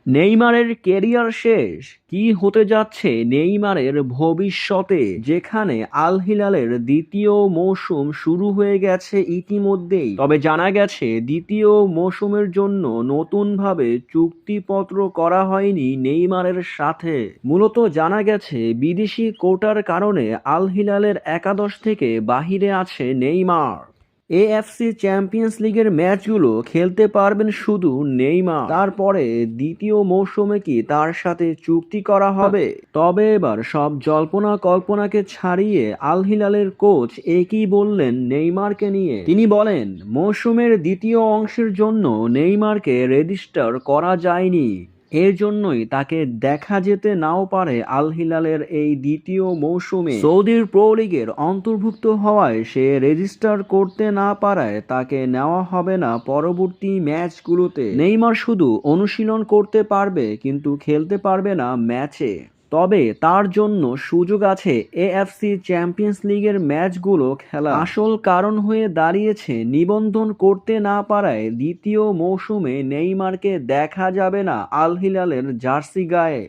নেইমারের ক্যারিয়ার শেষ, কি হতে যাচ্ছে নেইমারের ভবিষ্যতে, যেখানে আল হিলালের দ্বিতীয় মৌসুম শুরু হয়ে গেছে ইতিমধ্যেই। তবে জানা গেছে দ্বিতীয় মৌসুমের জন্য নতুনভাবে চুক্তিপত্র করা হয়নি নেইমারের সাথে। মূলত জানা গেছে বিদেশি কোটার কারণে আল হিলালের একাদশ থেকে বাহিরে আছে নেইমার। এএফসি চ্যাম্পিয়ন্স লিগের ম্যাচগুলো খেলতে পারবেন শুধু নেইমার। তারপরে দ্বিতীয় মৌসুমে কি তার সাথে চুক্তি করা হবে? তবে এবার সব জল্পনা কল্পনাকে ছাড়িয়ে আল হিলালের কোচ একই বললেন নেইমারকে নিয়ে। তিনি বলেন, মৌসুমের দ্বিতীয় অংশের জন্য নেইমারকে রেজিস্টার করা যায়নি। এর জন্যই তাকে দেখা যেতে নাও পারে আল হিলালের এই দ্বিতীয় মৌসুমে। সৌদির প্রো লিগের অন্তর্ভুক্ত হওয়ায় সে রেজিস্টার করতে না পারায় তাকে নেওয়া হবে না পরবর্তী ম্যাচগুলোতে। নেইমার শুধু অনুশীলন করতে পারবে কিন্তু খেলতে পারবে না ম্যাচে। তবে তার জন্য সুযোগ আছে এএফসি চ্যাম্পিয়ন্স লিগের ম্যাচগুলো খেলা। আসল কারণ হয়ে দাঁড়িয়েছে নিবন্ধন করতে না পারায় দ্বিতীয় মৌসুমে নেইমারকে দেখা যাবে না আল হিলালের জার্সি গায়ে।